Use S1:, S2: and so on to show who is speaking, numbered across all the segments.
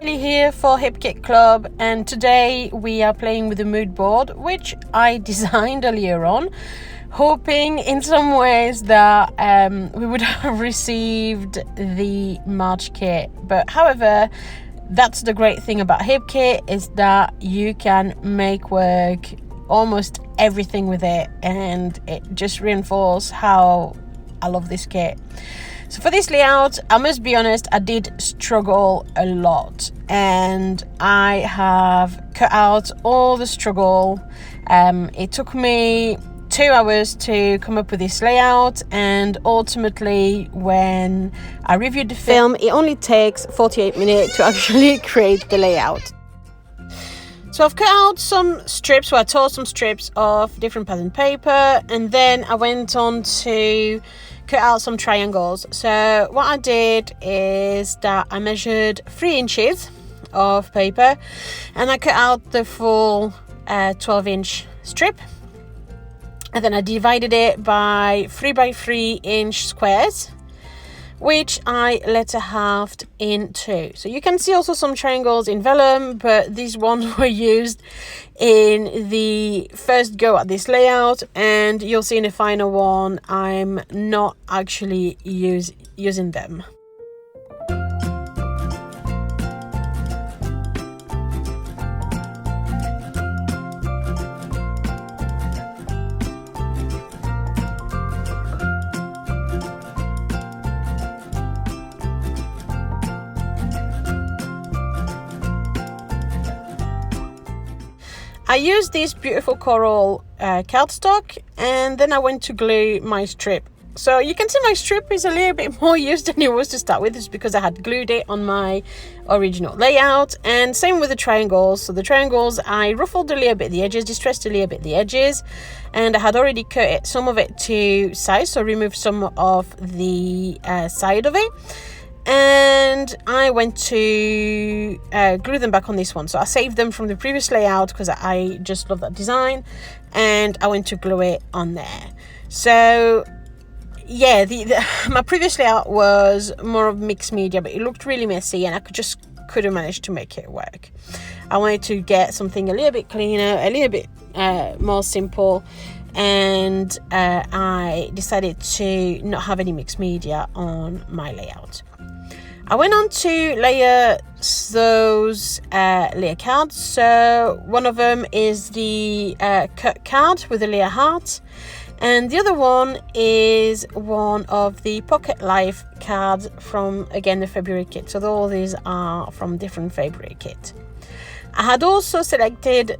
S1: Here for HipKit Club, and today we are playing with the mood board, which I designed earlier on, hoping in some ways that we would have received the March kit. But however, that's the great thing about HipKit, is that you can make work almost everything with it, and it just reinforces how I love this kit. So for this layout, I must be honest, I did struggle a lot, and I have cut out all the struggle. It took me 2 hours to come up with this layout, and ultimately when I reviewed the film, it only takes 48 minutes to actually create the layout. So I've cut out some strips, I tore some strips of different pattern paper, and then I went on to cut out some triangles. So what I did is that I measured 3 inches of paper, and I cut out the full 12-inch strip, and then I divided it by 3 by 3 inch squares, which I letter halved in 2. So you can see also some triangles in vellum, but these ones were used in the first go at this layout, and you'll see in the final one I'm not actually using them. I used this beautiful coral cardstock, and then I went to glue my strip. So you can see my strip is a little bit more used than it was to start with. It's because I had glued it on my original layout, and same with the triangles. So the triangles, I ruffled a little bit the edges, distressed a little bit the edges, and I had already cut some of it to size, so removed some of the side of it. And I went to glue them back on this one. So I saved them from the previous layout because I just love that design, and I went to glue it on there. So yeah, my previous layout was more of mixed media, but it looked really messy, and I couldn't manage to make it work. I wanted to get something a little bit cleaner, a little bit more simple, and I decided to not have any mixed media on my layout. I went on to layer those layer cards. So one of them is the cut card with a layer heart, and the other one is one of the Pocket Life cards from, again, the February kit. So all these are from different February kit. I had also selected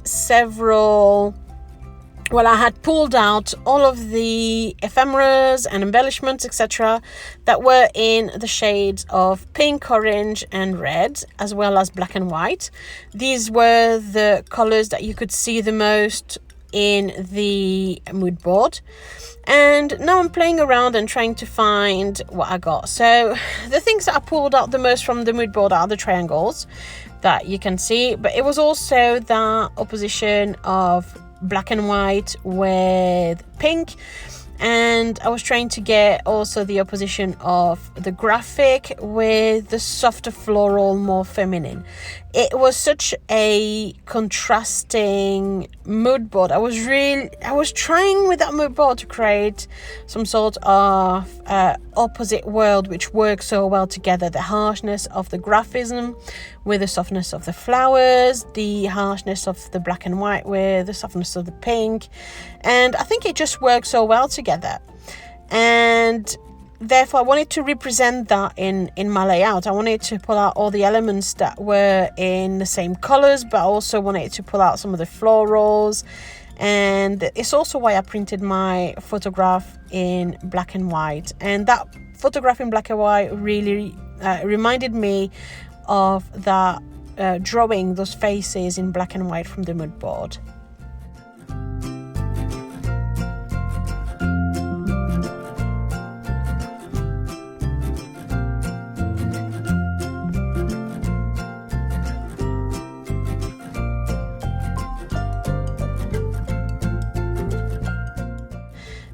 S1: I had pulled out all of the ephemeras and embellishments, etc., that were in the shades of pink, orange, and red, as well as black and white. These were the colors that you could see the most in the mood board. And now I'm playing around and trying to find what I got. So the things that I pulled out the most from the mood board are the triangles that you can see, but it was also the opposition of black and white with pink, and I was trying to get also the opposition of the graphic with the softer floral, more feminine. It was such a contrasting mood board. I was trying with that mood board to create some sort of opposite world which works so well together. The harshness of the graphism with the softness of the flowers, the harshness of the black and white with the softness of the pink, and I think it just works so well together. And therefore I wanted to represent that in my layout. I wanted to pull out all the elements that were in the same colors, but I also wanted to pull out some of the florals, and it's also why I printed my photograph in black and white. And that photograph in black and white really reminded me of that drawing those faces in black and white from the mood board.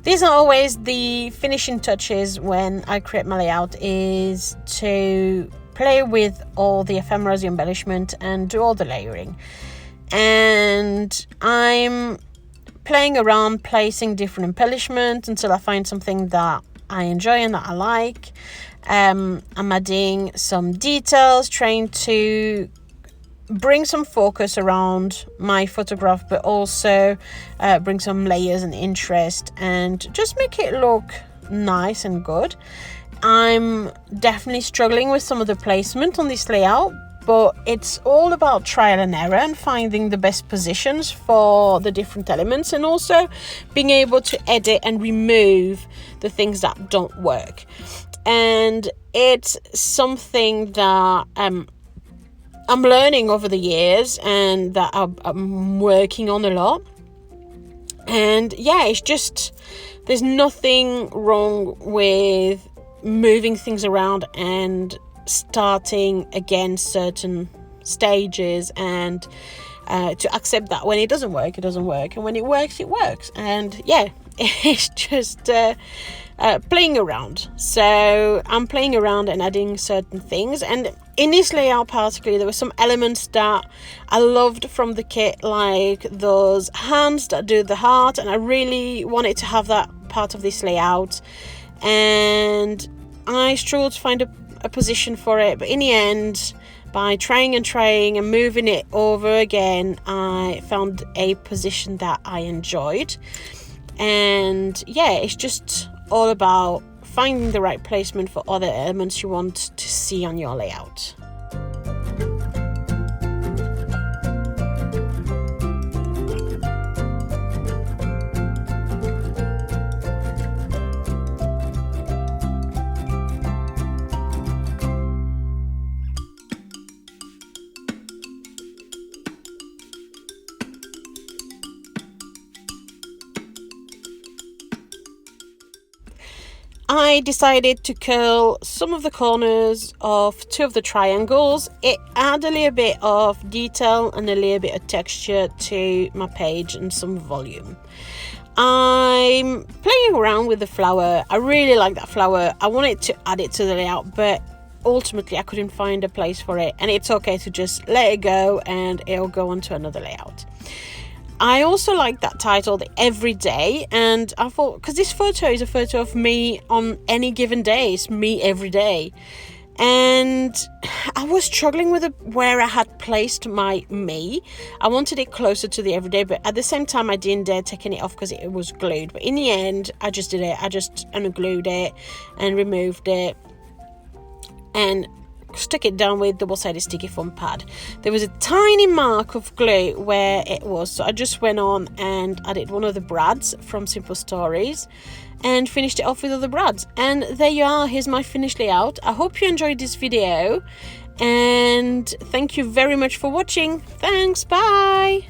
S1: These are always the finishing touches when I create my layout, is to play with all the ephemeras, the embellishment, and do all the layering. And I'm playing around, placing different embellishments until I find something that I enjoy and that I like. I'm adding some details, trying to bring some focus around my photograph, but also bring some layers and interest and just make it look nice and good. I'm definitely struggling with some of the placement on this layout, but it's all about trial and error and finding the best positions for the different elements, and also being able to edit and remove the things that don't work. And it's something that I'm learning over the years and that I'm working on a lot. And yeah, it's just, there's nothing wrong with moving things around and starting again certain stages, and to accept that when it doesn't work, it doesn't work, and when it works, it works. And yeah, it's just playing around. So I'm playing around and adding certain things, and in this layout particularly, there were some elements that I loved from the kit, like those hands that do the heart, and I really wanted to have that part of this layout, and I struggled to find a position for it. But in the end, by trying and moving it over again, I found a position that I enjoyed. And yeah, it's just all about finding the right placement for other elements you want to see on your layout. I decided to curl some of the corners of two of the triangles. It added a little bit of detail and a little bit of texture to my page and some volume. I'm playing around with the flower. I really like that flower. I wanted to add it to the layout, but ultimately I couldn't find a place for it, and it's okay to just let it go and it'll go on to another layout. I also like that title, the Everyday, and I thought, because this photo is a photo of me on any given day, it's me every day, and I was struggling with where I had placed my me. I wanted it closer to the everyday, but at the same time I didn't dare taking it off because it was glued. But in the end, I just did it. I just unglued it and removed it and stuck it down with double-sided sticky foam pad. There was a tiny mark of glue where it was, so I just went on and added one of the brads from Simple Stories and finished it off with other brads. And there you are, here's my finished layout. I hope you enjoyed this video, and thank you very much for watching. Thanks, bye.